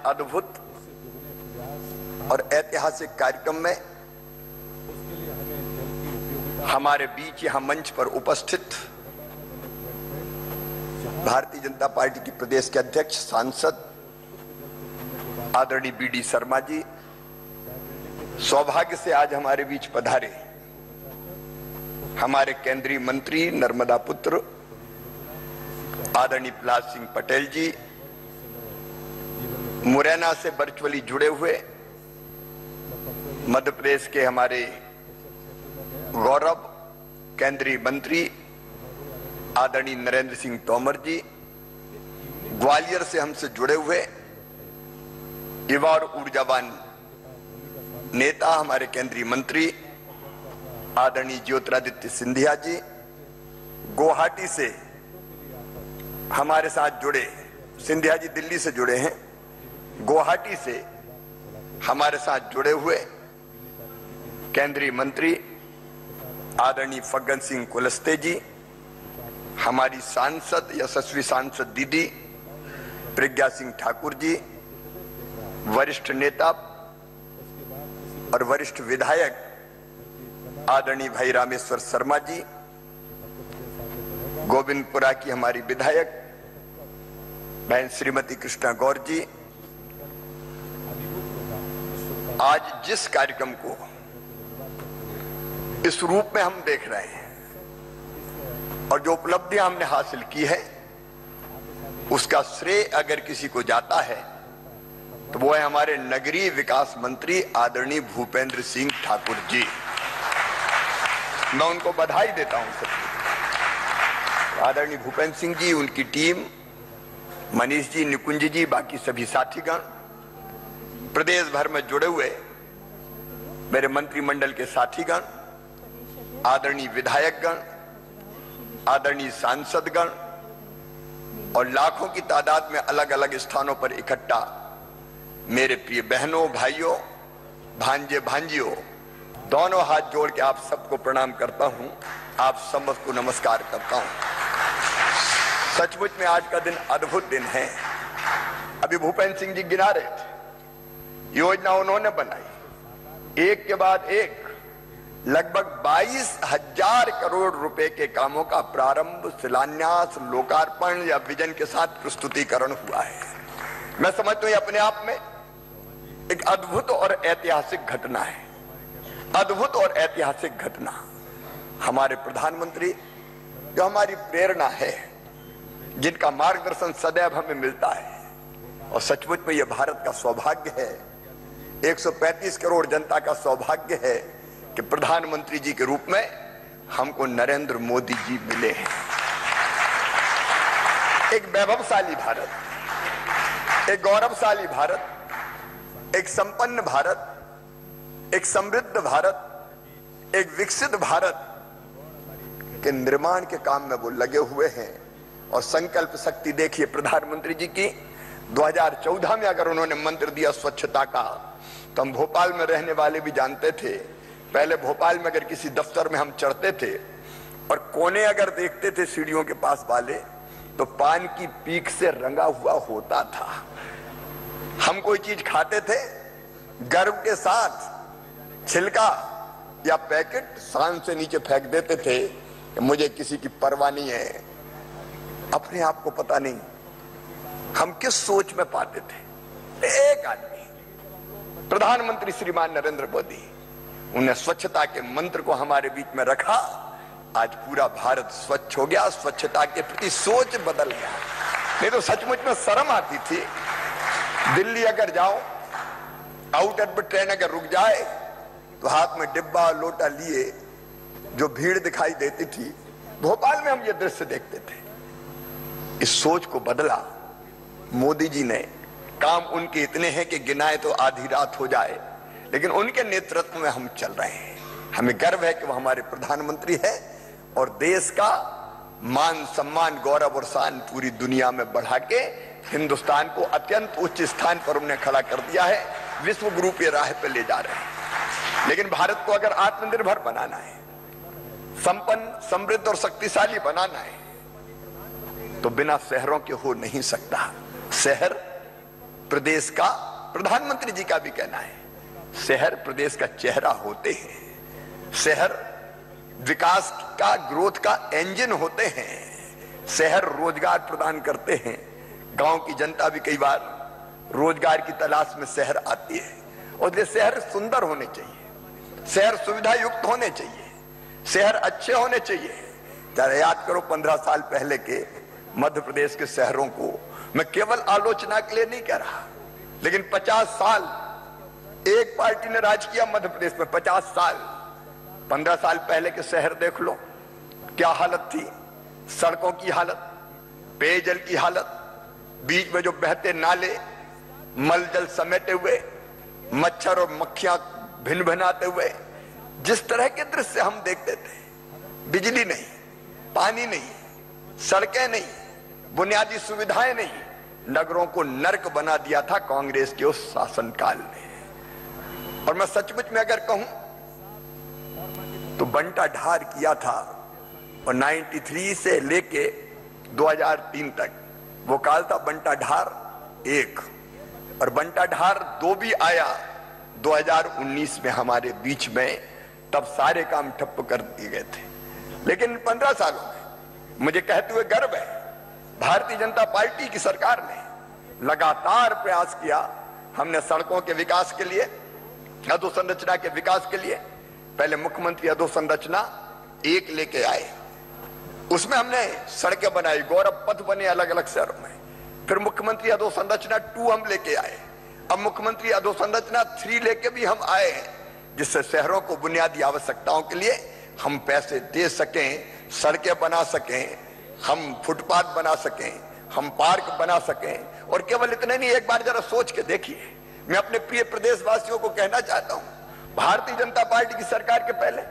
अद्भुत और ऐतिहासिक कार्यक्रम में हमारे बीच यहां मंच पर उपस्थित भारतीय जनता पार्टी की प्रदेश के अध्यक्ष सांसद आदरणीय बीडी शर्मा जी सौभाग्य से आज हमारे बीच पधारे हमारे केंद्रीय मंत्री नर्मदा पुत्र आदरणीय प्रहलाद सिंह पटेल जी, मुरैना से वर्चुअली जुड़े हुए मध्य प्रदेश के हमारे गौरव केंद्रीय मंत्री आदरणीय नरेंद्र सिंह तोमर जी, ग्वालियर से हमसे जुड़े हुए युवा और ऊर्जावान नेता हमारे केंद्रीय मंत्री आदरणीय ज्योतिरादित्य सिंधिया जी, गुवाहाटी से हमारे साथ जुड़े, सिंधिया जी दिल्ली से जुड़े हैं, गुवाहाटी से हमारे साथ जुड़े हुए केंद्रीय मंत्री आदरणीय फग्गन सिंह कुलस्ते जी, हमारी सांसद यशस्वी सांसद दीदी प्रज्ञा सिंह ठाकुर जी, वरिष्ठ नेता और वरिष्ठ विधायक आदरणीय भाई रामेश्वर शर्मा जी, गोविंदपुरा की हमारी विधायक बहन श्रीमती कृष्णा गौर जी, आज जिस कार्यक्रम को इस रूप में हम देख रहे हैं और जो उपलब्धियां हमने हासिल की है उसका श्रेय अगर किसी को जाता है तो वो है हमारे नगरीय विकास मंत्री आदरणीय भूपेंद्र सिंह ठाकुर जी। मैं उनको बधाई देता हूं सबको। आदरणीय भूपेंद्र सिंह जी, उनकी टीम, मनीष जी, निकुंज जी, बाकी सभी साथीगण, प्रदेश भर में जुड़े हुए मेरे मंत्रिमंडल के साथीगण, आदरणीय विधायकगण, आदरणीय सांसदगण और लाखों की तादाद में अलग अलग स्थानों पर इकट्ठा मेरे प्रिय बहनों, भाइयों, भांजे भांजियों, दोनों हाथ जोड़ के आप सबको प्रणाम करता हूं, आप सबको नमस्कार करता हूं। सचमुच में आज का दिन अद्भुत दिन है। अभी भूपेंद्र सिंह जी गिना रहे थे, योजना उन्होंने बनाई, एक के बाद एक लगभग 22,000 करोड़ रुपए के कामों का प्रारंभ, शिलान्यास, लोकार्पण या विजन के साथ प्रस्तुतिकरण हुआ है। मैं समझता हूं अपने आप में एक अद्भुत और ऐतिहासिक घटना है। अद्भुत और ऐतिहासिक घटना। हमारे प्रधानमंत्री जो हमारी प्रेरणा है, जिनका मार्गदर्शन सदैव हमें मिलता है, और सचमुच में यह भारत का सौभाग्य है, 135 करोड़ जनता का सौभाग्य है कि प्रधानमंत्री जी के रूप में हमको नरेंद्र मोदी जी मिले हैं। एक वैभवशाली भारत, एक गौरवशाली भारत, एक संपन्न भारत, एक समृद्ध भारत, एक विकसित भारत के निर्माण के काम में वो लगे हुए हैं। और संकल्प शक्ति देखिए प्रधानमंत्री जी की। 2014 में अगर उन्होंने मंत्र दिया स्वच्छता का, तो हम भोपाल में रहने वाले भी जानते थे। पहले भोपाल में अगर किसी दफ्तर में हम चढ़ते थे और कोने अगर देखते थे सीढ़ियों के पास वाले, तो पान की पीक से रंगा हुआ होता था। हम कोई चीज खाते थे, गर्व के साथ छिलका या पैकेट सांस से नीचे फेंक देते थे कि मुझे किसी की परवाह नहीं है। अपने आप को पता नहीं हम किस सोच में पाते थे। एक आदमी प्रधानमंत्री श्रीमान नरेंद्र मोदी, उन्हें स्वच्छता के मंत्र को हमारे बीच में रखा। आज पूरा भारत स्वच्छ हो गया, स्वच्छता के प्रति सोच बदल गया। नहीं तो सचमुच में शर्म आती थी। दिल्ली अगर जाओ, आउटर पर ट्रेन अगर रुक जाए तो हाथ में डिब्बा लोटा लिए जो भीड़ दिखाई देती थी, भोपाल में हम ये दृश्य देखते थे। इस सोच को बदला मोदी जी ने। काम उनके इतने हैं कि गिनाए तो आधी रात हो जाए, लेकिन उनके नेतृत्व में हम चल रहे हैं। हमें गर्व है कि वो हमारे प्रधानमंत्री है और देश का मान, सम्मान, गौरव और शान पूरी दुनिया में बढ़ा के हिंदुस्तान को अत्यंत उच्च स्थान पर उन्हें खड़ा कर दिया है। विश्व गुरु के राह पे ले जा रहे हैं। लेकिन भारत को अगर आत्मनिर्भर बनाना है, संपन्न, समृद्ध और शक्तिशाली बनाना है, तो बिना शहरों के हो नहीं सकता। शहर प्रदेश का, प्रधानमंत्री जी का भी कहना है, शहर प्रदेश का चेहरा होते हैं, शहर विकास का, ग्रोथ का इंजन होते हैं, शहर रोजगार प्रदान करते हैं। गांव की जनता भी कई बार रोजगार की तलाश में शहर आती है, और ये शहर सुंदर होने चाहिए, शहर सुविधा युक्त होने चाहिए, शहर अच्छे होने चाहिए। जरा याद करो 15 साल पहले के मध्य प्रदेश के शहरों को, मैं केवल आलोचना के लिए नहीं कह रहा, लेकिन 50 साल एक पार्टी ने राज किया मध्य प्रदेश में, 50 साल, 15 साल पहले के शहर देख लो क्या हालत थी, सड़कों की हालत, पेयजल की हालत, बीच में जो बहते नाले, मलजल समेटे हुए, मच्छर और मक्खियां भिन भिनाते हुए, जिस तरह के दृश्य हम देखते थे, बिजली नहीं, पानी नहीं, सड़कें नहीं, बुनियादी सुविधाएं नहीं, नगरों को नर्क बना दिया था कांग्रेस के उस शासनकाल में। और मैं सचमुच में अगर कहूं तो बंटा ढार किया था, और 93 से लेके 2003 तक वो काल था बंटा ढार 1, और बंटा ढार 2 भी आया 2019 में हमारे बीच में, तब सारे काम ठप्प कर दिए गए थे। लेकिन 15 सालों में मुझे कहते हुए गर्व है, भारतीय जनता पार्टी की सरकार ने लगातार प्रयास किया। हमने सड़कों के विकास के लिए, अधोसंरचना के विकास के लिए, पहले मुख्यमंत्री अधोसंरचना 1 लेके आए, उसमें हमने सड़कें बनाई, गौरव पथ बने अलग अलग शहरों में। फिर मुख्यमंत्री अधोसंरचना 2 हम लेके आए, अब मुख्यमंत्री अधोसंरचना 3 लेके भी हम आए हैं, जिससे शहरों को बुनियादी आवश्यकताओं के लिए हम पैसे दे सकें, सड़कें बना सकें, हम फुटपाथ बना सकें, हम पार्क बना सकें। और केवल इतने नहीं, एक बार जरा सोच के देखिए, मैं अपने प्रिय प्रदेशवासियों को कहना चाहता हूं, भारतीय जनता पार्टी की सरकार के पहले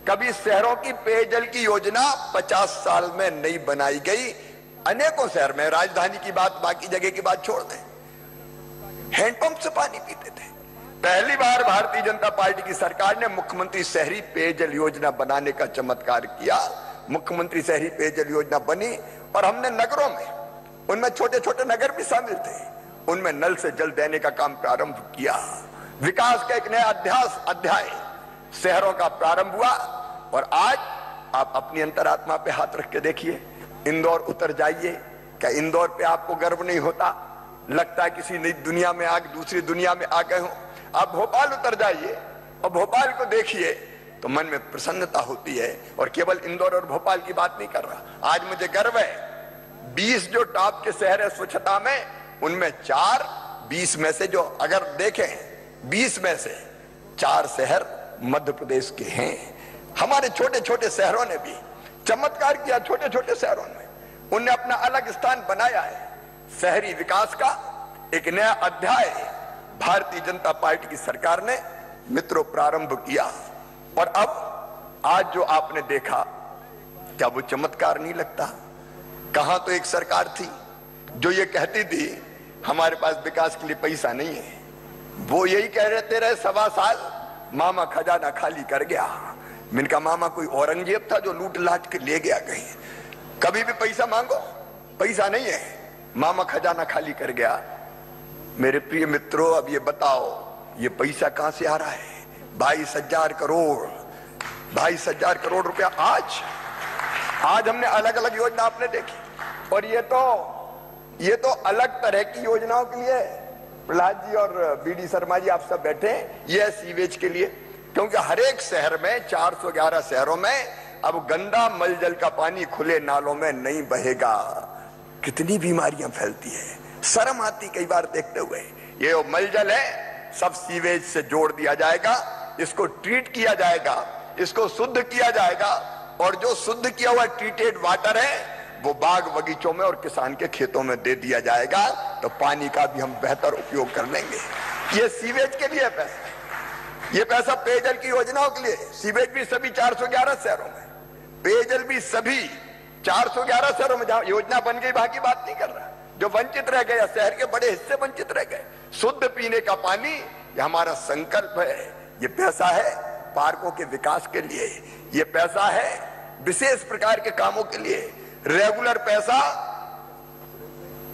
कभी शहरों की पेयजल की योजना 50 साल में नहीं बनाई गई। अनेकों शहर में, राजधानी की बात, बाकी जगह की बात छोड़ दें, हैंडपंप से पानी पीते थे। पहली बार भारतीय जनता पार्टी की सरकार ने मुख्यमंत्री शहरी पेयजल योजना बनाने का चमत्कार किया। मुख्यमंत्री शहरी पेयजल योजना बनी, और हमने नगरों में, उनमें छोटे छोटे नगर भी शामिल थे, उनमें नल से जल देने का काम प्रारंभ किया। विकास का एक नया अध्याय शहरों का प्रारंभ हुआ। और आज आप अपनी अंतरात्मा पे हाथ रख के देखिए, इंदौर उतर जाइए, क्या इंदौर पे आपको गर्व नहीं होता? लगता है किसी नई दुनिया में दूसरी दुनिया में आ गए हो। आप भोपाल उतर जाइए और भोपाल को देखिए तो मन में प्रसन्नता होती है। और केवल इंदौर और भोपाल की बात नहीं कर रहा, आज मुझे गर्व है 20 जो टॉप के शहर है स्वच्छता में, उनमें 20 में से जो अगर देखें 20 में से 4 शहर मध्य प्रदेश के हैं। हमारे छोटे छोटे शहरों ने भी चमत्कार किया, छोटे छोटे शहरों में उनने अपना अलग स्थान बनाया है। शहरी विकास का एक नया अध्याय भारतीय जनता पार्टी की सरकार ने मित्रों प्रारंभ किया। और अब आज जो आपने देखा, क्या वो चमत्कार नहीं लगता? कहां तो एक सरकार थी जो ये कहती थी हमारे पास विकास के लिए पैसा नहीं है, वो यही कह रहे 1.25 साल, मामा खजाना खाली कर गया। इनका मामा कोई औरंगजेब था जो लूट लाट के ले गया कहीं? कभी भी पैसा मांगो, पैसा नहीं है, मामा खजाना खाली कर गया। मेरे प्रिय मित्रों, अब ये बताओ ये पैसा कहां से आ रहा है? 22,000 करोड़, 22,000 करोड़ रुपया आज हमने अलग अलग योजना आपने देखी। और ये तो अलग तरह की योजनाओं के लिए, प्रहलाद जी और बीडी शर्मा जी आप सब बैठे, ये सीवेज के लिए, क्योंकि हर एक शहर में 411 शहरों में अब गंदा मलजल का पानी खुले नालों में नहीं बहेगा। कितनी बीमारियां फैलती है, शर्म आती कई बार देखते हुए। ये वो मलजल है, सब सीवेज से जोड़ दिया जाएगा, इसको ट्रीट किया जाएगा, इसको शुद्ध किया जाएगा, और जो शुद्ध किया हुआ ट्रीटेड वाटर है वो बाग बगीचों में और किसान के खेतों में दे दिया जाएगा, तो पानी का भी हम बेहतर उपयोग कर लेंगे। ये सीवेज के लिए पैसा, ये पैसा पेयजल की योजनाओं के लिए। सीवेज भी सभी 411 शहरों में, पेयजल भी सभी 411 शहरों में जहां योजना बन गई, बाकी बात नहीं कर रहा। जो वंचित रह गए, शहर के बड़े हिस्से वंचित रह गए, शुद्ध पीने का पानी, ये हमारा संकल्प है। ये पैसा है पार्कों के विकास के लिए, ये पैसा है विशेष प्रकार के कामों के लिए। रेगुलर पैसा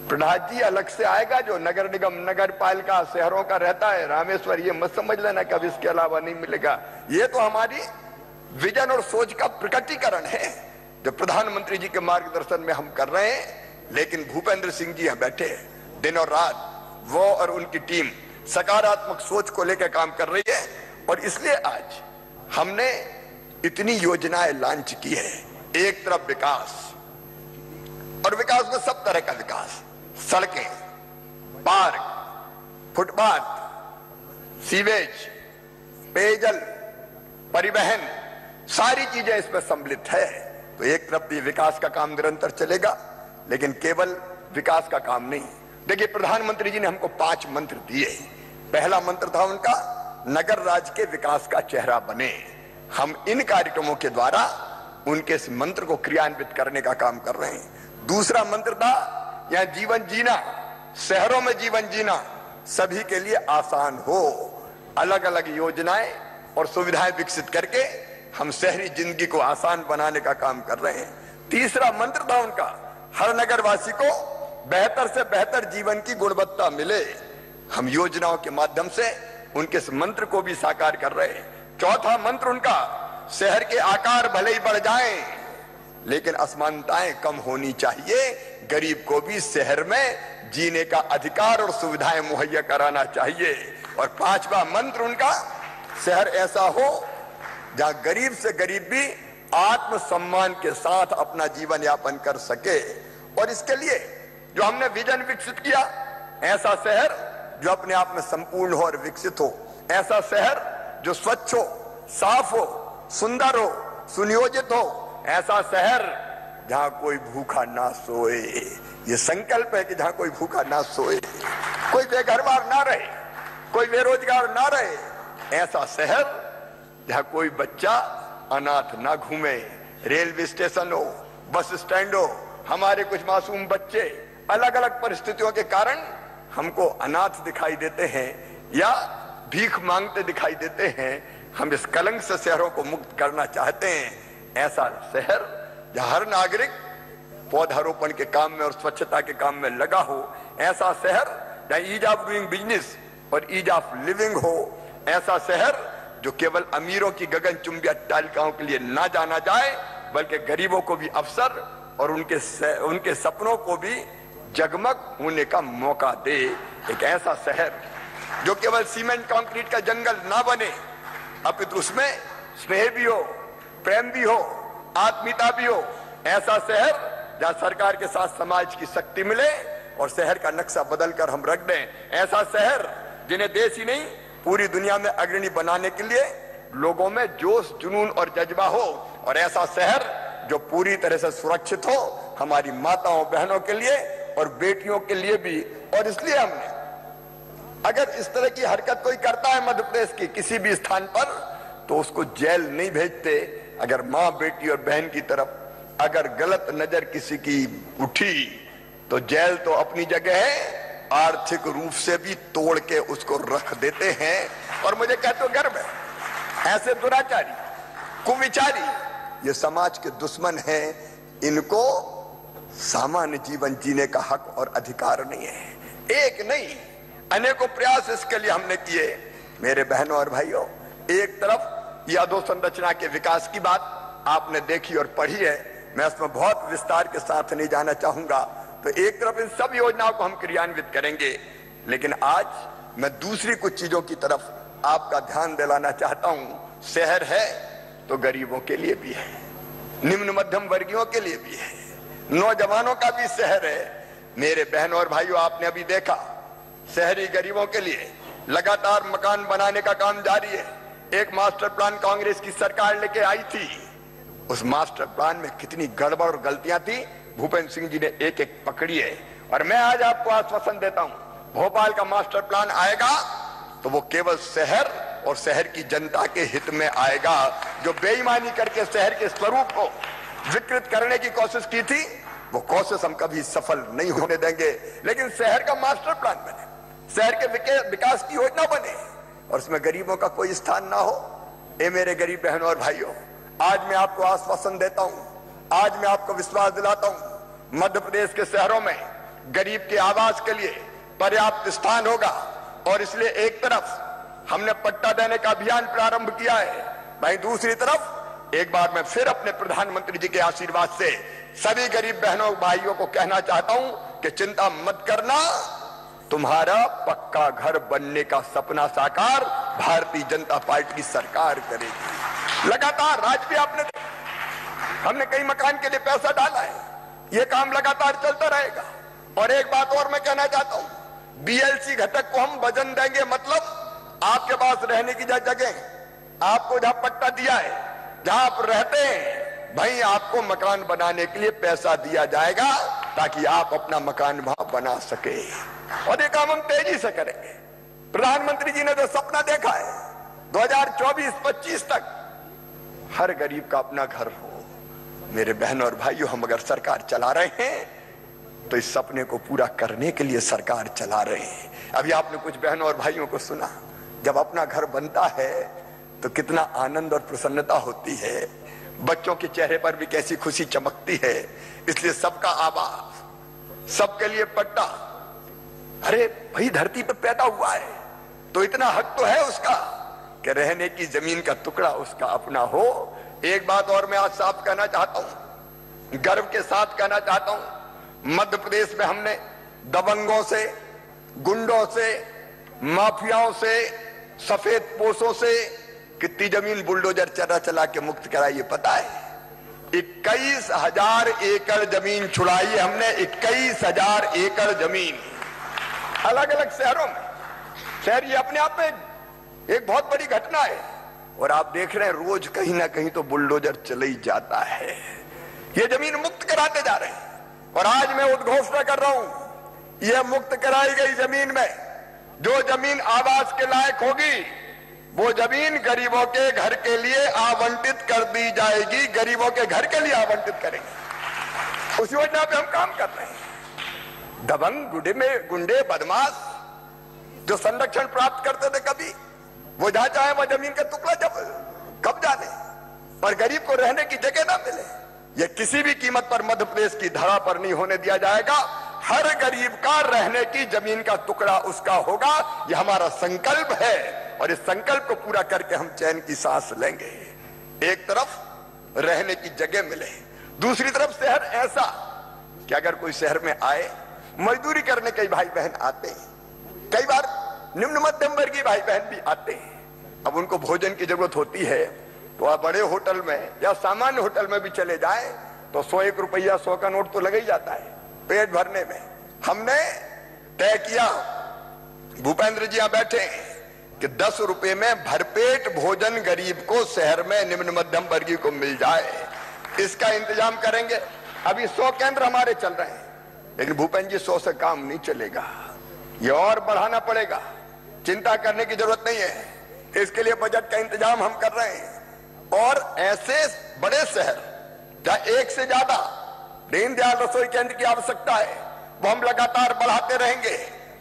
प्रहलाद जी अलग से आएगा जो नगर निगम नगर पालिका शहरों का रहता है, रामेश्वर, ये मत समझ लेना कि अब इसके अलावा नहीं मिलेगा। ये तो हमारी विजन और सोच का प्रकटीकरण है जो प्रधानमंत्री जी के मार्गदर्शन में हम कर रहे हैं। लेकिन भूपेंद्र सिंह जी यहाँ बैठे दिन और रात, वो और उनकी टीम सकारात्मक सोच को लेकर काम कर रही है और इसलिए आज हमने इतनी योजनाएं लॉन्च की है। एक तरफ विकास, और विकास में सब तरह का विकास, सड़कें, पार्क, फुटपाथ, सीवेज, पेयजल, परिवहन, सारी चीजें इसमें सम्मिलित है। तो एक तरफ भी विकास का काम निरंतर चलेगा, लेकिन केवल विकास का काम नहीं। देखिए, प्रधानमंत्री जी ने हमको 5 मंत्र दिए। पहला मंत्र था उनका, नगर राज्य के विकास का चेहरा बने। हम इन कार्यक्रमों के द्वारा उनके इस मंत्र को क्रियान्वित करने का काम कर रहे हैं। दूसरा मंत्र था, यहां जीवन जीना, शहरों में जीवन जीना सभी के लिए आसान हो। अलग अलग योजनाएं और सुविधाएं विकसित करके हम शहरी जिंदगी को आसान बनाने का काम कर रहे हैं। तीसरा मंत्र था उनका, हर नगरवासी को बेहतर से बेहतर जीवन की गुणवत्ता मिले। हम योजनाओं के माध्यम से उनके इस मंत्र को भी साकार कर रहे हैं। चौथा मंत्र उनका, शहर के आकार भले ही बढ़ जाएं, लेकिन असमानताएं कम होनी चाहिए। गरीब को भी शहर में जीने का अधिकार और सुविधाएं मुहैया कराना चाहिए। और 5वां मंत्र उनका, शहर ऐसा हो जहां गरीब से गरीब भी आत्मसम्मान के साथ अपना जीवन यापन कर सके। और इसके लिए जो हमने विजन विकसित किया, ऐसा शहर जो अपने आप में संपूर्ण हो और विकसित हो, ऐसा शहर जो स्वच्छ हो, साफ हो, सुंदर हो, सुनियोजित हो, ऐसा शहर जहां कोई भूखा ना सोए। ये संकल्प है कि जहां कोई भूखा ना सोए, कोई बेघरबार ना रहे, कोई बेरोजगार ना रहे। ऐसा शहर जहां कोई बच्चा अनाथ ना घूमे। रेलवे स्टेशन हो, बस स्टैंड हो, हमारे कुछ मासूम बच्चे अलग अलग परिस्थितियों के कारण हमको अनाथ दिखाई देते हैं या भीख मांगते दिखाई देते हैं। हम इस कलंक से शहरों को मुक्त करना चाहते हैं। ऐसा शहर जहां हर नागरिक पौधारोपण के काम में और स्वच्छता के काम में लगा हो। ऐसा शहर जहां ईज ऑफ डूइंग बिजनेस और ईज ऑफ लिविंग हो। ऐसा शहर जो केवल अमीरों की गगनचुंबी अट्टालिकाओं के लिए ना जाना जाए, बल्कि गरीबों को भी अवसर और उनके सपनों को भी जगमग होने का मौका दे। एक ऐसा शहर जो केवल सीमेंट कंक्रीट का जंगल ना बने, अपितु उसमें स्नेह भी हो, प्रेम भी हो, आत्मीयता भी हो। ऐसा शहर जहां सरकार के साथ समाज की शक्ति मिले और शहर का नक्शा बदलकर हम रख दें। ऐसा शहर जिन्हें देश ही नहीं पूरी दुनिया में अग्रणी बनाने के लिए लोगों में जोश, जुनून और जज्बा हो। और ऐसा शहर जो पूरी तरह से सुरक्षित हो हमारी माताओं बहनों के लिए और बेटियों के लिए भी। और इसलिए हमने, अगर इस तरह की हरकत कोई करता है मध्य प्रदेश की किसी भी स्थान पर, तो उसको जेल नहीं भेजते। अगर माँ, बेटी और बहन की तरफ अगर गलत नजर किसी की उठी तो जेल तो अपनी जगह है, आर्थिक रूप से भी तोड़ के उसको रख देते हैं। और मुझे कहते हो गर्व है, ऐसे दुराचारी, कुविचारी ये समाज के दुश्मन हैं। इनको सामान्य जीवन जीने का हक और अधिकार नहीं है। एक नहीं, अनेकों प्रयास इसके लिए हमने किए। मेरे बहनों और भाइयों, एक तरफ ये अधोसंरचना के विकास की बात आपने देखी और पढ़ी है, मैं इसमें बहुत विस्तार के साथ नहीं जाना चाहूंगा। तो एक तरफ इन सब योजनाओं को हम क्रियान्वित करेंगे, लेकिन आज मैं दूसरी कुछ चीजों की तरफ आपका ध्यान दिलाना चाहता हूं। शहर है तो गरीबों के लिए भी है, निम्न मध्यम वर्गीयों के लिए भी है, नौजवानों का भी शहर है। मेरे बहनों और भाइयों, आपने अभी देखा शहरी गरीबों के लिए लगातार मकान बनाने का काम जारी है। एक मास्टर प्लान कांग्रेस की सरकार लेके आई थी, उस मास्टर प्लान में कितनी गड़बड़ और गलतियां थी, भूपेंद्र सिंह जी ने एक एक पकड़ी है। और मैं आज आपको आश्वासन देता हूं, भोपाल का मास्टर प्लान आएगा तो वो केवल शहर और शहर की जनता के हित में आएगा। जो बेईमानी करके शहर के स्वरूप को विकृत करने की कोशिश की थी, वो कोशिश हम कभी सफल नहीं होने देंगे। लेकिन शहर का मास्टर प्लान बने, शहर के विकास की योजना बने और उसमें गरीबों का कोई स्थान ना हो। ए मेरे गरीब बहनों और भाइयों, आज मैं आपको आश्वासन देता हूं, आज मैं आपको विश्वास दिलाता हूं, मध्य प्रदेश के शहरों में गरीब के आवास के लिए पर्याप्त स्थान होगा। और इसलिए एक तरफ हमने पट्टा देने का अभियान प्रारंभ किया है, वहीं दूसरी तरफ एक बार मैं फिर अपने प्रधानमंत्री जी के आशीर्वाद से सभी गरीब बहनों भाइयों को कहना चाहता हूं कि चिंता मत करना, तुम्हारा पक्का घर बनने का सपना साकार भारतीय जनता पार्टी की सरकार करेगी। लगातार आज भी हमने कई मकान के लिए पैसा डाला है, ये काम लगातार चलता रहेगा। और एक बात और मैं कहना चाहता हूं, बीएलसी घटक को हम वजन देंगे, मतलब आपके पास रहने की जगह, आपको जहां पट्टा दिया है, जहां आप रहते हैं, भाई आपको मकान बनाने के लिए पैसा दिया जाएगा ताकि आप अपना मकान वहां बना सके। और ये काम हम तेजी से करेंगे। प्रधानमंत्री जी ने जो सपना देखा है 2024-25 तक हर गरीब का अपना घर हो, मेरे बहनों और भाइयों, हम अगर सरकार चला रहे हैं तो इस सपने को पूरा करने के लिए सरकार चला रहे हैं। अभी आपने कुछ बहनों और भाइयों को सुना, जब अपना घर बनता है तो कितना आनंद और प्रसन्नता होती है, बच्चों के चेहरे पर भी कैसी खुशी चमकती है। इसलिए सबका आवास, सबके लिए पट्टा। अरे भाई, धरती पर पैदा हुआ है तो इतना हक तो है उसका कि रहने की जमीन का टुकड़ा उसका अपना हो। एक बात और मैं आज साफ कहना चाहता हूं, गर्व के साथ कहना चाहता हूं, मध्य प्रदेश में हमने दबंगों से, गुंडों से, माफियाओं से, सफेद पोशों से कितनी जमीन बुलडोजर चला के मुक्त कराई है पता है? 21,000 एकड़ जमीन छुड़ाई है हमने, 21,000 एकड़ जमीन अलग अलग शहरों में। शहर ये अपने आप में एक बहुत बड़ी घटना है। और आप देख रहे हैं रोज कहीं ना कहीं तो बुलडोजर चले ही जाता है। ये जमीन मुक्त कराते जा रहे हैं। और आज मैं उद्घोषणा कर रहा हूं, यह मुक्त कराई गई जमीन में जो जमीन आवास के लायक होगी वो जमीन गरीबों के घर के लिए आवंटित कर दी जाएगी। गरीबों के घर के लिए आवंटित करेंगे, उस योजना पे हम काम कर रहे हैं। दबंग, गुंडे, बदमाश जो संरक्षण प्राप्त करते थे कभी, वो जहां चाहे वह जमीन का टुकड़ा जब कब्जा ले, पर गरीब को रहने की जगह ना मिले, यह किसी भी कीमत पर मध्य प्रदेश की धरा पर नहीं होने दिया जाएगा। हर गरीब का रहने की जमीन का टुकड़ा उसका होगा, यह हमारा संकल्प है। और इस संकल्प को पूरा करके हम चैन की सांस लेंगे। एक तरफ रहने की जगह मिले, दूसरी तरफ शहर ऐसा कि अगर कोई शहर में आए, मजदूरी करने कई भाई बहन आते हैं, कई बार निम्न मध्यम वर्गीय भाई बहन भी आते हैं। अब उनको भोजन की जरूरत होती है तो आप बड़े होटल में या सामान्य होटल में भी चले जाएं तो 101 रुपया 100 का नोट तो लगा ही जाता है पेट भरने में। हमने तय किया, भूपेंद्र जी यहां बैठे हैं, कि 10 रुपए में भरपेट भोजन गरीब को शहर में निम्न मध्यम वर्गीय को मिल जाए, इसका इंतजाम करेंगे। अभी 100 केंद्र हमारे चल रहे हैं, लेकिन भूपेंद्र जी 100 से काम नहीं चलेगा, ये और बढ़ाना पड़ेगा। चिंता करने की जरूरत नहीं है, इसके लिए बजट का इंतजाम हम कर रहे हैं। और ऐसे बड़े शहर जहां एक से ज्यादा दीनदयाल रसोई केंद्र की आवश्यकता है वो हम लगातार बढ़ाते रहेंगे।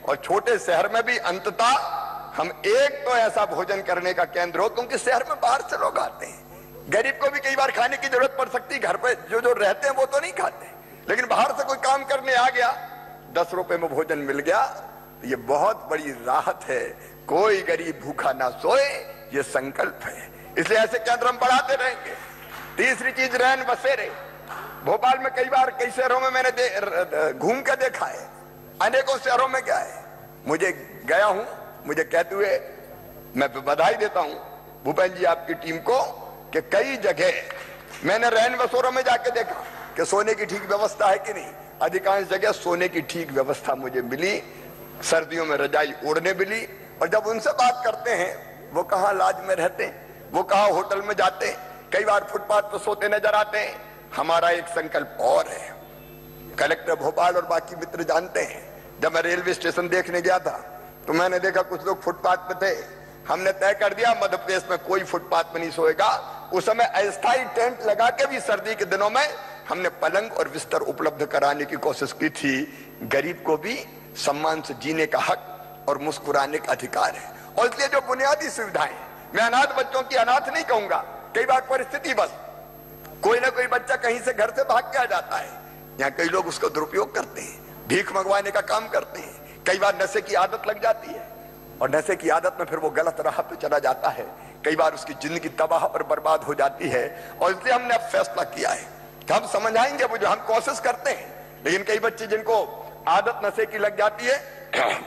और छोटे शहर में भी अंततः हम एक तो ऐसा भोजन करने का केंद्र हो, क्योंकि शहर में बाहर से लोग आते हैं, गरीब को भी कई बार खाने की जरूरत पड़ सकती है, घर पे जो रहते हैं वो तो नहीं खाते, लेकिन बाहर से कोई काम करने आ गया, 10 रुपए में भोजन मिल गया, ये बहुत बड़ी राहत है। कोई गरीब भूखा ना सोए, ये संकल्प है। इसलिए ऐसे केंद्र हम बढ़ाते रहेंगे। तीसरी चीज, रैन बसेरे। भोपाल में कई बार कई शहरों में मैंने घूम कर देखा है, अनेकों शहरों में गया है, मुझे गया हूं, मुझे कहते हुए मैं बधाई देता हूं भूपेंद्र जी आपकी टीम को कि कई जगह मैंने रैन बसेरों में जाके देखा कि सोने की ठीक व्यवस्था है कि नहीं। अधिकांश जगह सोने की ठीक व्यवस्था मुझे मिली, सर्दियों में रजाई ओढ़ने मिली। और जब उनसे बात करते हैं, वो कहाँ लॉज में रहते हैं, वो कहाँ होटल में जाते हैं, कई बार फुटपाथ पर सोते नजर आते हैं। हमारा एक संकल्प और है, कलेक्टर भोपाल और बाकी मित्र जानते हैं, जब मैं रेलवे स्टेशन देखने गया था तो मैंने देखा कुछ लोग फुटपाथ पे थे। हमने तय कर दिया मध्य प्रदेश में कोई फुटपाथ पे नहीं सोएगा। उस समय अस्थायी टेंट लगा के भी सर्दी के दिनों में हमने पलंग और बिस्तर उपलब्ध कराने की कोशिश की थी। गरीब को भी सम्मान से जीने का हक और मुस्कुराने का अधिकार है। और इसलिए जो बुनियादी सुविधाएं, मैं अनाथ बच्चों की अनाथ नहीं कहूंगा, कई बार परिस्थिति बस कोई ना कोई बच्चा कहीं से घर से भाग के आ जाता है, यहाँ कई लोग उसका दुरुपयोग करते हैं, भीख मंगवाने का काम करते हैं, कई बार नशे की आदत लग जाती है और नशे की आदत में फिर वो गलत राह पे चला जाता है, कई बार उसकी जिंदगी तबाह और बर्बाद हो जाती है। और इसलिए हमने अब फैसला किया है कि हम समझाएंगे, वो जो हम कोशिश करते हैं, लेकिन कई बच्चे जिनको आदत नशे की लग जाती है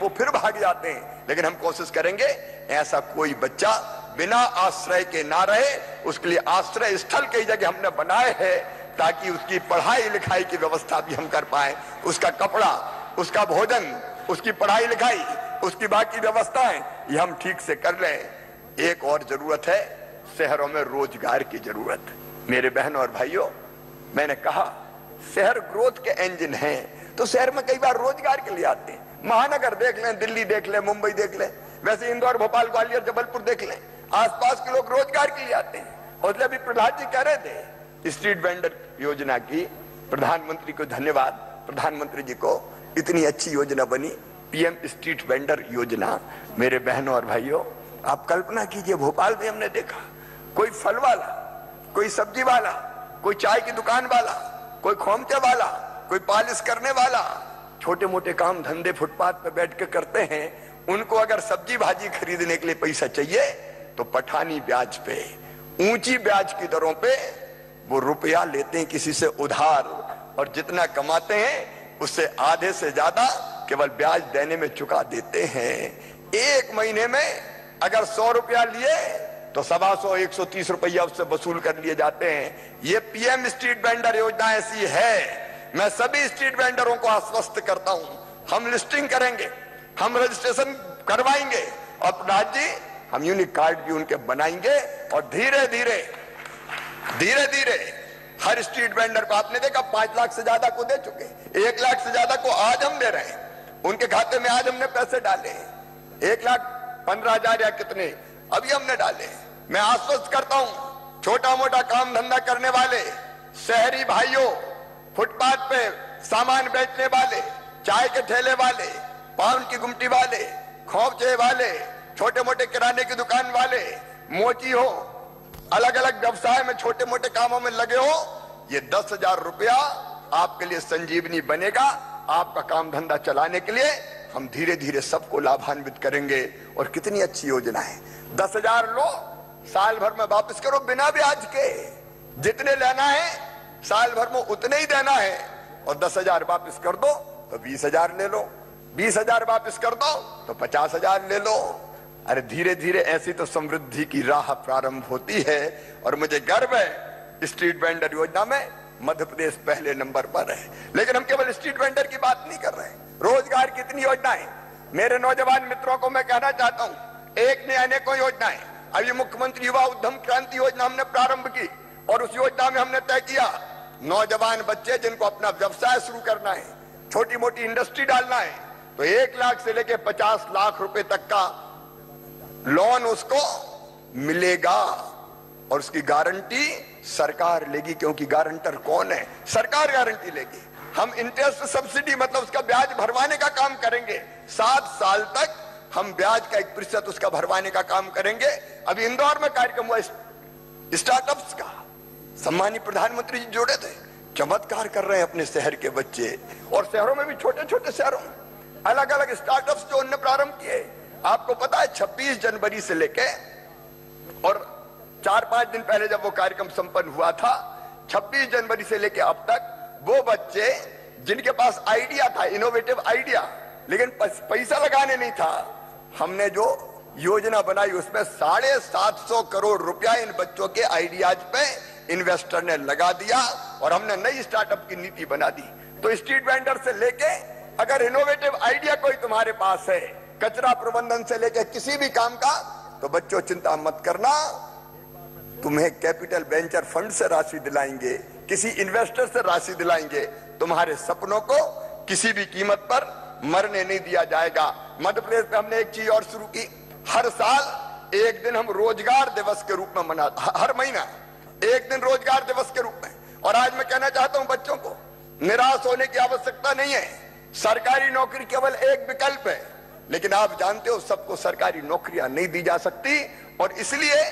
वो फिर भाग जाते हैं, लेकिन हम कोशिश करेंगे ऐसा कोई बच्चा बिना आश्रय के ना रहे। उसके लिए आश्रय स्थल कई जगह हमने बनाए हैं ताकि उसकी पढ़ाई लिखाई की व्यवस्था भी हम कर पाए, उसका कपड़ा, उसका भोजन, उसकी पढ़ाई लिखाई, उसकी बाकी व्यवस्थाएं ये हम ठीक से कर लें। एक और जरूरत है, शहरों में रोजगार की जरूरत। मेरे बहनों और भाइयों, मैंने कहा शहर ग्रोथ के इंजन हैं, तो शहर में कई बार रोजगार के लिए आते हैं। महानगर देख लें, दिल्ली देख लें, मुंबई देख लें, वैसे इंदौर, भोपाल, ग्वालियर, जबलपुर देख लें, आसपास के लोग रोजगार के लिए आते हैं। और अभी प्रहलाद जी कह रहे थे स्ट्रीट वेंडर योजना की, प्रधानमंत्री को धन्यवाद, प्रधानमंत्री जी को इतनी अच्छी योजना बनी पीएम स्ट्रीट वेंडर योजना। मेरे बहनों और भाइयों, आप कल्पना कीजिए, भोपाल में हमने देखा कोई फल वाला, कोई सब्जी वाला, कोई चाय की दुकान वाला, कोई खोमचे वाला, कोई पॉलिश करने वाला, छोटे मोटे काम धंधे फुटपाथ पे बैठ के करते हैं। उनको अगर सब्जी भाजी खरीदने के लिए पैसा चाहिए तो पठानी ब्याज पे, ऊंची ब्याज की दरों पे वो रुपया लेते हैं किसी से उधार, और जितना कमाते हैं उससे आधे से ज्यादा केवल ब्याज देने में चुका देते हैं। एक महीने में अगर 100 रुपया लिए तो 125 130 रुपया उससे वसूल कर लिए जाते हैं। ये पीएम स्ट्रीट वेंडर योजना ऐसी है। मैं सभी स्ट्रीट वेंडरों को आश्वस्त करता हूं, हम लिस्टिंग करेंगे, हम रजिस्ट्रेशन करवाएंगे, और प्रहलाद जी हम यूनिक कार्ड भी उनके बनाएंगे, और धीरे धीरे हर स्ट्रीट वेंडर को, आपने देखा 5 लाख से ज्यादा को दे चुके, 1 लाख से ज्यादा को आज हम दे रहे हैं, उनके खाते में आज हमने पैसे डाले, 1,15,000 या कितने अभी हमने डाले। मैं आश्वस्त करता हूं, छोटा मोटा काम धंधा करने वाले शहरी भाइयों, फुटपाथ पे सामान बेचने वाले, चाय के ठेले वाले, पान की गुमटी वाले, खोपचे वाले, छोटे मोटे किराने की दुकान वाले, मोची हो, अलग अलग व्यवसाय में छोटे मोटे कामों में लगे हो, ये 10,000 रुपया आपके लिए संजीवनी बनेगा। आपका काम धंधा चलाने के लिए हम धीरे धीरे सबको लाभान्वित करेंगे। और कितनी अच्छी योजना है, 10,000 लो, साल भर में वापस करो बिना ब्याज के, जितने लेना है साल भर में उतने ही देना है, और 10,000 वापस कर दो तो 20,000 ले लो, 20,000 वापस कर दो तो 50,000 ले लो। अरे धीरे धीरे ऐसी तो समृद्धि की राह प्रारंभ होती है। और मुझे गर्व है स्ट्रीट वेंडर योजना में मध्य प्रदेश पहले नंबर पर है। लेकिन हम केवल स्ट्रीट वेंडर की बात नहीं कर रहे हैं, रोजगार की इतनी योजनाएं। मेरे नौजवान मित्रों को मैं कहना चाहता हूं, एक ने अनेकों योजनाएं। अभी मुख्यमंत्री युवा उद्यम क्रांति योजना हमने प्रारंभ की, और उस योजना में हमने तय किया नौजवान बच्चे जिनको अपना व्यवसाय शुरू करना है, छोटी मोटी इंडस्ट्री डालना है, तो 1 लाख से लेकर 50 लाख रुपए तक का लोन उसको मिलेगा, और उसकी गारंटी सरकार लेगी, क्योंकि गारंटर कौन है? सरकार गारंटी लेगी। हम इंटरेस्ट सब्सिडी मतलब उसका ब्याज भरवाने का काम करेंगे, 7 साल तक हम ब्याज का 1% उसका भरवाने का काम करेंगे। अभी इंदौर में कार्यक्रम हुआ स्टार्टअप्स का, सम्मानित प्रधानमंत्री जी जुड़े थे, चमत्कार कर रहे हैं अपने शहर के बच्चे। और शहरों में भी, छोटे छोटे शहरों में अलग अलग स्टार्टअप्स जो उन्होंने प्रारंभ किए। आपको पता है 26 जनवरी से लेके, और 4-5 दिन पहले जब वो कार्यक्रम संपन्न हुआ था, 26 जनवरी से लेके अब तक वो बच्चे जिनके पास आइडिया था, इनोवेटिव आइडिया, लेकिन पैसा लगाने नहीं था, हमने जो योजना बनाई उसमें 750 करोड़ रुपया इन बच्चों के आइडियाज पे इन्वेस्टर ने लगा दिया, और हमने नई स्टार्टअप की नीति बना दी। तो स्ट्रीट वेंडर से लेके, अगर इनोवेटिव आइडिया कोई तुम्हारे पास है, कचरा प्रबंधन से लेके किसी भी काम का, तो बच्चों चिंता मत करना, तुम्हें कैपिटल वेंचर फंड से राशि दिलाएंगे, किसी इन्वेस्टर से राशि दिलाएंगे, तुम्हारे सपनों को किसी भी कीमत पर मरने नहीं दिया जाएगा। मध्य प्रदेश में हमने एक चीज और शुरू की, हर साल एक दिन हम रोजगार दिवस के रूप में मनाते, हर महीना एक दिन रोजगार दिवस के रूप में। और आज मैं कहना चाहता हूं बच्चों को, निराश होने की आवश्यकता नहीं है, सरकारी नौकरी केवल एक विकल्प है, लेकिन आप जानते हो सबको सरकारी नौकरियां नहीं दी जा सकती, और इसलिए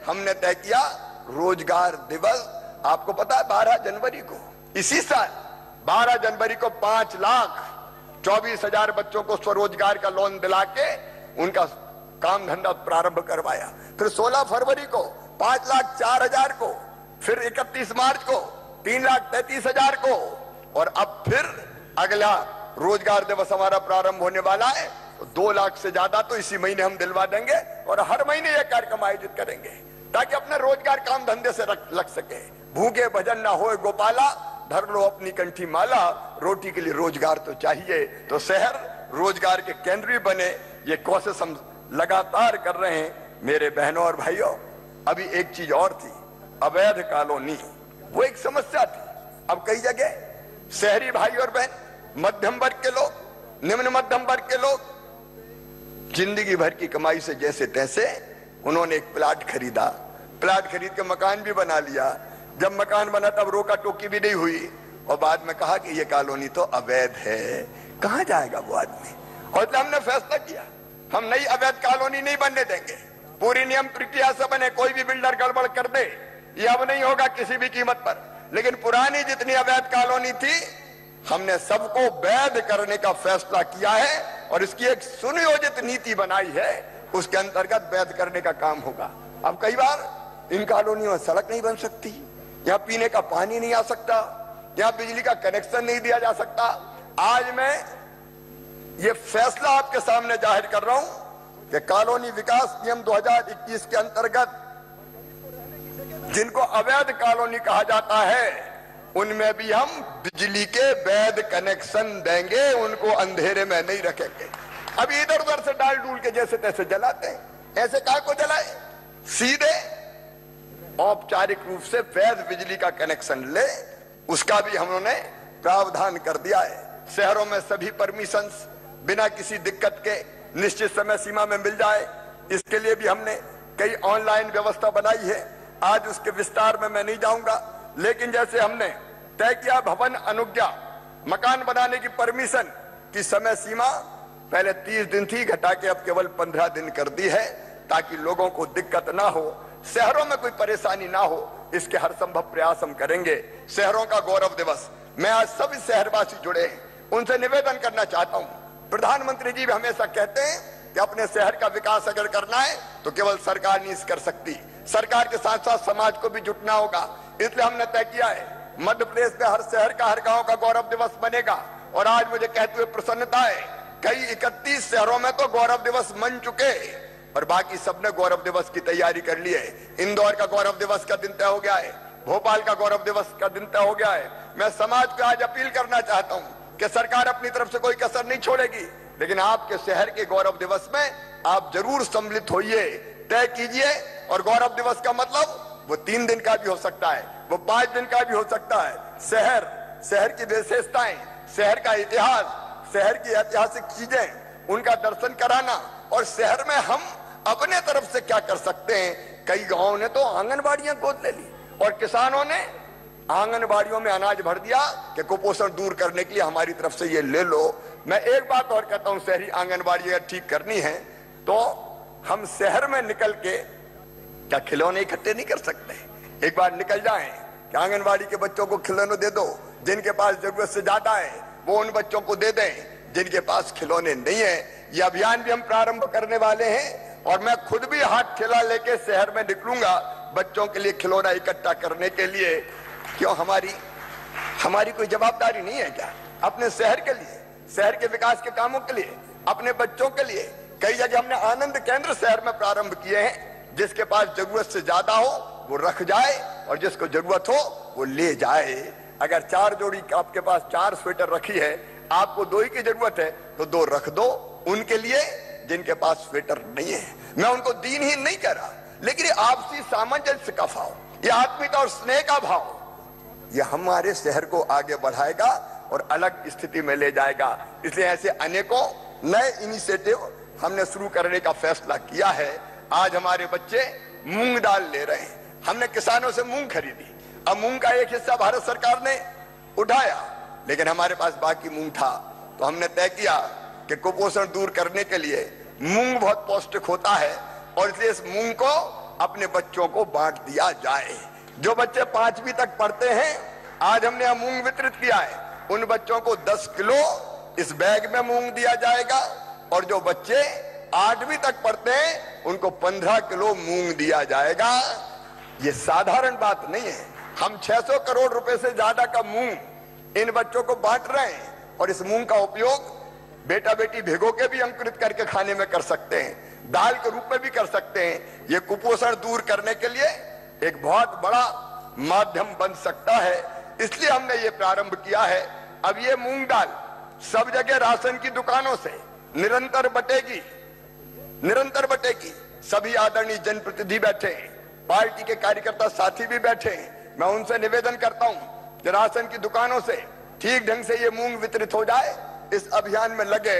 हमने तय किया रोजगार दिवस। आपको पता है 12 जनवरी को, इसी साल 12 जनवरी को 5 लाख 24,000 बच्चों को स्वरोजगार का लोन दिला के उनका काम धंधा प्रारंभ करवाया। फिर 16 फरवरी को 5,04,000 को, फिर 31 मार्च को 3,33,000 को, और अब फिर अगला रोजगार दिवस हमारा प्रारंभ होने वाला है। तो 2 लाख से ज्यादा तो इसी महीने हम दिलवा देंगे और हर महीने यह कार्यक्रम आयोजित करेंगे ताकि अपने रोजगार काम धंधे से लग सके। भूखे भजन ना होए गोपाला, धर लो अपनी कंठी माला, रोटी के लिए रोजगार तो चाहिए। तो शहर रोजगार के केंद्र भी बने, ये कोशिश हम लगातार कर रहे हैं। मेरे बहनों और भाइयों, अभी एक चीज और थी, अवैध कॉलोनी, वो एक समस्या थी। अब कई जगह शहरी भाई और बहन, मध्यम वर्ग के लोग, निम्न मध्यम वर्ग के लोग जिंदगी भर की कमाई से जैसे तैसे उन्होंने एक प्लाट खरीदा, प्लाट खरीद के मकान भी बना लिया। जब मकान बना तब रोका टोकी भी नहीं हुई और बाद में कहा कि ये कॉलोनी तो अवैध है। कहां जाएगा वो आदमी? और हमने फैसला किया हम नई अवैध कॉलोनी नहीं बनने देंगे, पूरी नियम प्रक्रिया से बने। कोई भी बिल्डर गड़बड़ कर दे ये अब नहीं होगा किसी भी कीमत पर। लेकिन पुरानी जितनी अवैध कॉलोनी थी हमने सबको वैध करने का फैसला किया है और इसकी एक सुनियोजित नीति बनाई है, उसके अंतर्गत वैध करने का काम होगा। अब कई बार इन कॉलोनियों में सड़क नहीं बन सकती, यहाँ पीने का पानी नहीं आ सकता, यहाँ बिजली का कनेक्शन नहीं दिया जा सकता। आज मैं ये फैसला आपके सामने जाहिर कर रहा हूं कि कॉलोनी विकास नियम 2021 के अंतर्गत जिनको अवैध कॉलोनी कहा जाता है उनमें भी हम बिजली के वैध कनेक्शन देंगे, उनको अंधेरे में नहीं रखेंगे। अभी इधर उधर से डाल डूल के जैसे तैसे जलाते हैं, ऐसे काहे को जलाए? सीधे औपचारिक रूप से वैध बिजली का कनेक्शन ले, उसका भी हमने प्रावधान कर दिया है। शहरों में सभी परमिशंस बिना किसी दिक्कत के निश्चित समय सीमा में मिल जाए, इसके लिए भी हमने कई ऑनलाइन व्यवस्था बनाई है। आज उसके विस्तार में मैं नहीं जाऊंगा, लेकिन जैसे हमने तय किया भवन अनुज्ञा, मकान बनाने की परमिशन की समय सीमा पहले 30 दिन थी, घटा के अब केवल 15 दिन कर दी है ताकि लोगों को दिक्कत ना हो, शहरों में कोई परेशानी ना हो। इसके हर संभव प्रयास हम करेंगे। शहरों का गौरव दिवस, मैं आज सभी शहरवासी जुड़े हैं, उनसे निवेदन करना चाहता हूं। प्रधानमंत्री जी भी हमेशा कहते हैं कि अपने शहर का विकास अगर करना है तो केवल सरकार नहीं कर सकती, सरकार के साथ साथ समाज को भी जुटना होगा। इसलिए हमने तय किया है मध्य प्रदेश में हर शहर का हर गांव का गौरव दिवस बनेगा। और आज मुझे कहते हुए प्रसन्नता है, कई 31 शहरों में तो गौरव दिवस बन चुके और बाकी सबने गौरव दिवस की तैयारी कर ली है। इंदौर का गौरव दिवस का दिन तय हो गया है, भोपाल का गौरव दिवस का दिन तय हो गया है। मैं समाज को आज अपील करना चाहता हूं कि सरकार अपनी तरफ से कोई कसर नहीं छोड़ेगी, लेकिन आपके शहर के गौरव दिवस में आप जरूर सम्मिलित होइए, तय कीजिए। और गौरव दिवस का मतलब वो 3 दिन का भी हो सकता है, वो 5 दिन का भी हो सकता है। शहर की विशेषताएं, शहर का इतिहास, शहर की ऐतिहासिक चीजें, उनका दर्शन कराना और शहर में हम अपने तरफ से क्या कर सकते हैं। कई गांवों ने तो आंगनबाड़ियां गोद ले ली और किसानों ने आंगनबाड़ियों में अनाज भर दिया कि कुपोषण दूर करने के लिए हमारी तरफ से ये ले लो। मैं एक बात और कहता हूं, शहरी आंगनबाड़ी अगर ठीक करनी है तो हम शहर में निकल के क्या खिलौने इकट्ठे नहीं कर सकते? एक बार निकल जाएं कि आंगनबाड़ी के बच्चों को खिलौने दे दो, जिनके पास जरूरत से ज्यादा है वो उन बच्चों को दे दें जिनके पास खिलौने नहीं है। ये अभियान भी हम प्रारंभ करने वाले हैं और मैं खुद भी हाथ ठेला लेके शहर में निकलूंगा बच्चों के लिए खिलौना इकट्ठा करने के लिए। क्यों हमारी कोई जवाबदारी नहीं है क्या अपने शहर के लिए, शहर के विकास के कामों के लिए, अपने बच्चों के लिए? कई जगह हमने आनंद केंद्र शहर में प्रारंभ किए हैं, जिसके पास जरूरत से ज्यादा हो वो रख जाए और जिसको जरूरत हो वो ले जाए। अगर 4 जोड़ी आपके पास 4 स्वेटर रखी है, आपको 2 ही की जरूरत है तो 2 रख दो उनके लिए जिनके पास स्वेटर नहीं है। मैं उनको दीनहीन नहीं कह रहा, लेकिन ये आपसी सामंजस्य का भाव, ये आत्मीयता और स्नेह का भाव, ये हमारे शहर को आगे बढ़ाएगा और अलग स्थिति में ले जाएगा। इसलिए ऐसे अनेकों नए इनिशिएटिव हमने शुरू करने का फैसला किया है। आज हमारे बच्चे मूंग दाल ले रहे हैं, हमने किसानों से मूंग खरीदी, अब मूंग का एक हिस्सा भारत सरकार ने उठाया, लेकिन हमारे पास बाकी मूंग था तो हमने तय किया कि कुपोषण दूर करने के लिए मूंग बहुत पौष्टिक होता है और इसलिए इस मूंग को अपने बच्चों को बांट दिया जाए। जो बच्चे 5वीं तक पढ़ते हैं, आज हमने यह मूंग वितरित किया है, उन बच्चों को 10 किलो इस बैग में मूंग दिया जाएगा और जो बच्चे 8वीं तक पढ़ते हैं उनको 15 किलो मूंग दिया जाएगा। ये साधारण बात नहीं है। हम 600 करोड़ रुपए से ज्यादा का मूंग इन बच्चों को बांट रहे हैं और इस मूंग का उपयोग बेटा बेटी भिगो के भी अंकुरित करके खाने में कर सकते हैं, दाल के रूप में भी कर सकते हैं। ये कुपोषण दूर करने के लिए एक बहुत बड़ा माध्यम बन सकता है, इसलिए हमने ये प्रारंभ किया है। अब ये मूंग दाल सब जगह राशन की दुकानों से निरंतर बटेगी, निरंतर बटेगी। सभी आदरणीय जनप्रतिनिधि बैठे हैं, पार्टी के कार्यकर्ता साथी भी बैठे हैं। मैं उनसे निवेदन करता हूं कि राशन की दुकानों से ठीक ढंग से ये मूंग वितरित हो जाए, इस अभियान में लगे।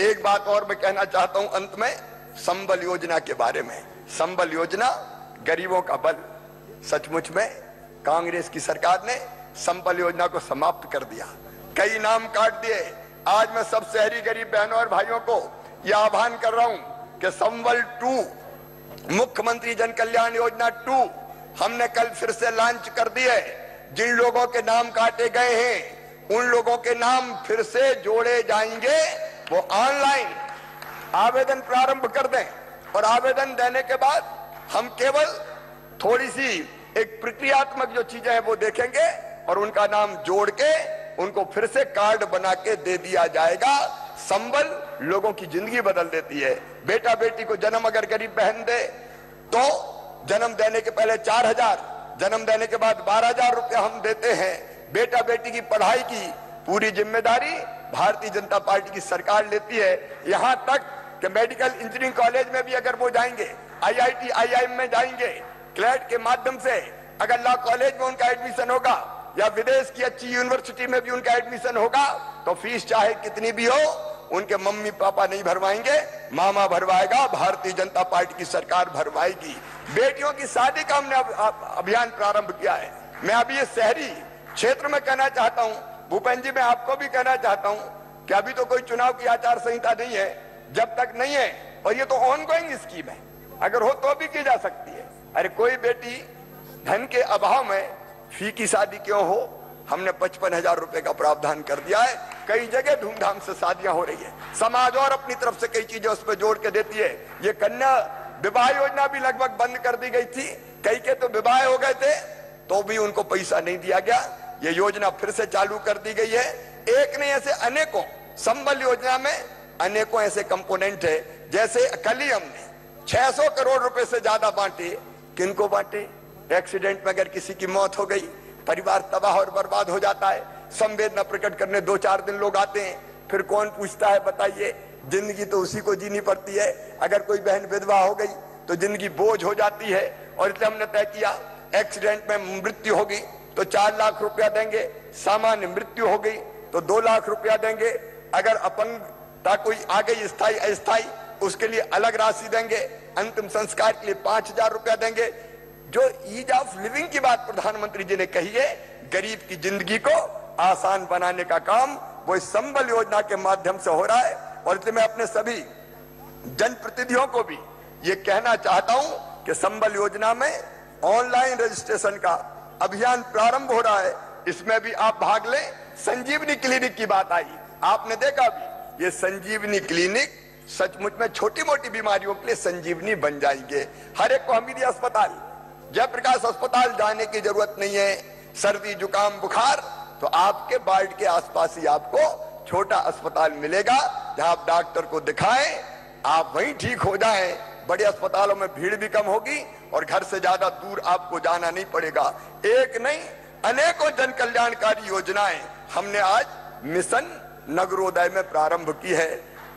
एक बात और मैं कहना चाहता हूं अंत में, संबल योजना के बारे में। संबल योजना गरीबों का बल। सचमुच में कांग्रेस की सरकार ने संबल योजना को समाप्त कर दिया, कई नाम काट दिए। आज मैं सब शहरी गरीब बहनों और भाइयों को यह आह्वान कर रहा हूं कि संबल 2, मुख्यमंत्री जन कल्याण योजना 2 हमने कल फिर से लॉन्च कर दी है। जिन लोगों के नाम काटे गए हैं उन लोगों के नाम फिर से जोड़े जाएंगे। वो ऑनलाइन आवेदन प्रारंभ कर दें और आवेदन देने के बाद हम केवल थोड़ी सी एक प्रक्रियात्मक जो चीजें हैं वो देखेंगे और उनका नाम जोड़ के उनको फिर से कार्ड बना के दे दिया जाएगा। संबल लोगों की जिंदगी बदल देती है। बेटा बेटी को जन्म अगर गरीब बहन दे तो जन्म देने के पहले 4,000, जन्म देने के बाद 12,000 रुपया हम देते हैं। बेटा बेटी की पढ़ाई की पूरी जिम्मेदारी भारतीय जनता पार्टी की सरकार लेती है। यहां तक कि मेडिकल इंजीनियरिंग कॉलेज में भी अगर वो जाएंगे, IIT IIM में जाएंगे, क्लैट के माध्यम से अगर लॉ कॉलेज में उनका एडमिशन होगा या विदेश की अच्छी यूनिवर्सिटी में भी उनका एडमिशन होगा तो फीस चाहे कितनी भी हो उनके मम्मी पापा नहीं भरवाएंगे, मामा भरवाएगा, भारतीय जनता पार्टी की सरकार भरवाएगी। बेटियों की शादी का हमने अभियान प्रारंभ किया है। मैं अभी ये शहरी क्षेत्र में कहना चाहता हूं, भूपेंद्र जी मैं आपको भी कहना चाहता हूं कि अभी तो कोई चुनाव की आचार संहिता नहीं है, जब तक नहीं है, और ये तो ऑनगोइंग स्कीम है, अगर हो तो भी की जा सकती है। अरे कोई बेटी धन के अभाव में फी की शादी क्यों हो, हमने 55,000 रुपए का प्रावधान कर दिया है। कई जगह धूमधाम से शादियां हो रही है, समाज और अपनी तरफ से कई चीजें उसमें जोड़ के देती है। ये कन्या विवाह योजना भी लगभग बंद कर दी गई थी, कई के तो विवाह हो गए थे तो भी उनको पैसा नहीं दिया गया। ये योजना फिर से चालू कर दी गई है। एक नहीं ऐसे अनेकों, संबल योजना में अनेकों ऐसे कंपोनेंट है। जैसे कल ही हमने 600 करोड़ रुपए से ज्यादा बांटे। किनको बांटे? एक्सीडेंट में अगर किसी की मौत हो गई, परिवार तबाह और बर्बाद हो जाता है, संवेदना प्रकट करने 2-4 दिन लोग आते हैं, फिर कौन पूछता है बताइए? जिंदगी तो उसी को जीनी पड़ती है। अगर कोई बहन विधवा हो गई तो जिंदगी बोझ हो जाती है, और इसलिए हमने तय किया एक्सीडेंट में मृत्यु होगी तो 4 लाख रुपया देंगे, सामान्य मृत्यु हो गई तो 2 लाख रुपया देंगे, अगर अपंगता कोई आ गई स्थायी अस्थायी उसके लिए अलग राशि देंगे, अंतिम संस्कार के लिए 5,000 रुपया देंगे। जो ईज ऑफ लिविंग की बात प्रधानमंत्री जी ने कही है, गरीब की जिंदगी को आसान बनाने का काम वो इस संबल योजना के माध्यम से हो रहा है। और इसलिए मैं अपने सभी जनप्रतिनिधियों को भी ये कहना चाहता हूं कि संबल योजना में ऑनलाइन रजिस्ट्रेशन का अभियान प्रारंभ हो रहा है, इसमें भी आप भाग लें। संजीवनी क्लिनिक की बात आई, आपने देखा भी, ये संजीवनी क्लिनिक सचमुच में छोटी मोटी बीमारियों के लिए संजीवनी बन जाएंगे। हर एक को हमीदी अस्पताल, जयप्रकाश अस्पताल जाने की जरूरत नहीं है। सर्दी जुकाम बुखार तो आपके वार्ड के आसपास ही आपको छोटा अस्पताल मिलेगा, जहां आप डॉक्टर को दिखाएं, आप वहीं ठीक हो जाएं। बड़े अस्पतालों में भीड़ भी कम होगी और घर से ज्यादा दूर आपको जाना नहीं पड़ेगा। एक नहीं अनेकों जन कल्याणकारी योजनाएं हमने आज मिशन नगरोदय में प्रारंभ की है।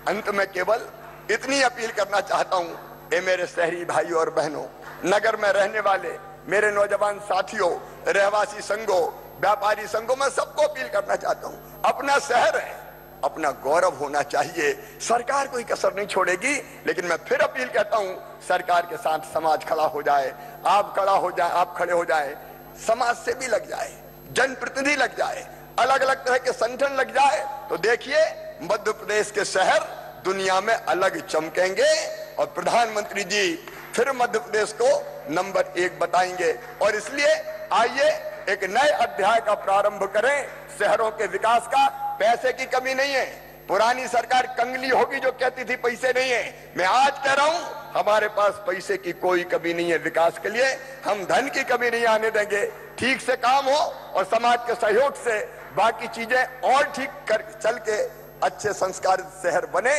अंत में केवल इतनी अपील करना चाहता हूं, ए मेरे शहरी भाइयों और बहनों, नगर में रहने वाले मेरे नौजवान साथियों, रहवासी संघों, व्यापारी संघों, में सबको अपील करना चाहता हूं, अपना शहर है, अपना गौरव होना चाहिए। सरकार कोई कसर नहीं छोड़ेगी, लेकिन मैं फिर अपील कहता हूं, सरकार के साथ समाज खड़ा हो जाए, आप खड़ा हो जाए, आप खड़े हो जाए, समाज से भी लग जाए, जनप्रतिनिधि लग जाए, अलग अलग तरह के संगठन लग जाए, तो देखिए मध्य प्रदेश के शहर दुनिया में अलग चमकेंगे और प्रधानमंत्री जी फिर मध्य प्रदेश को नंबर 1 बताएंगे। और इसलिए आइए एक नए अध्याय का प्रारंभ करें शहरों के विकास का। पैसे की कमी नहीं है, पुरानी सरकार कंगली होगी जो कहती थी पैसे नहीं है। मैं आज कह रहा हूं हमारे पास पैसे की कोई कमी नहीं है। विकास के लिए हम धन की कमी नहीं आने देंगे। ठीक से काम हो और समाज के सहयोग से बाकी चीजें और ठीक कर चल के अच्छे संस्कारित शहर बने,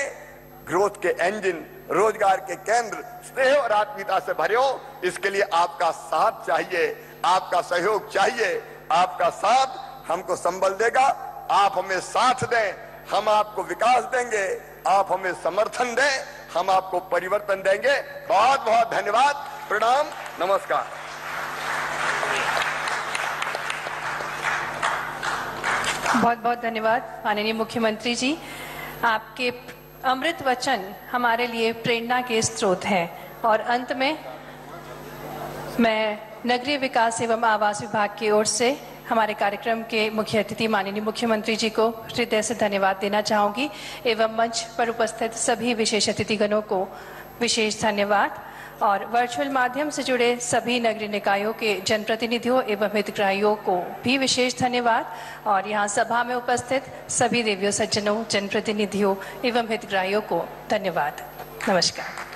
ग्रोथ के इंजन, रोजगार के केंद्र स्नेह और आत्मीयता से भरे हो। इसके लिए आपका साथ चाहिए, आपका सहयोग चाहिए। आपका साथ हमको संबल देगा। आप हमें साथ दें, हम आपको विकास देंगे। आप हमें समर्थन दें, हम आपको परिवर्तन देंगे। बहुत बहुत धन्यवाद। प्रणाम, नमस्कार। बहुत बहुत धन्यवाद माननीय मुख्यमंत्री जी। आपके अमृत वचन हमारे लिए प्रेरणा के स्रोत हैं। और अंत में मैं नगरीय विकास एवं आवास विभाग की ओर से हमारे कार्यक्रम के मुख्य अतिथि माननीय मुख्यमंत्री जी को हृदय से धन्यवाद देना चाहूंगी एवं मंच पर उपस्थित सभी विशेष अतिथिगणों को विशेष धन्यवाद। और वर्चुअल माध्यम से जुड़े सभी नगरीय निकायों के जनप्रतिनिधियों एवं हितग्राहियों को भी विशेष धन्यवाद। और यहाँ सभा में उपस्थित सभी देवियों सज्जनों, जनप्रतिनिधियों एवं हितग्राहियों को धन्यवाद। नमस्कार।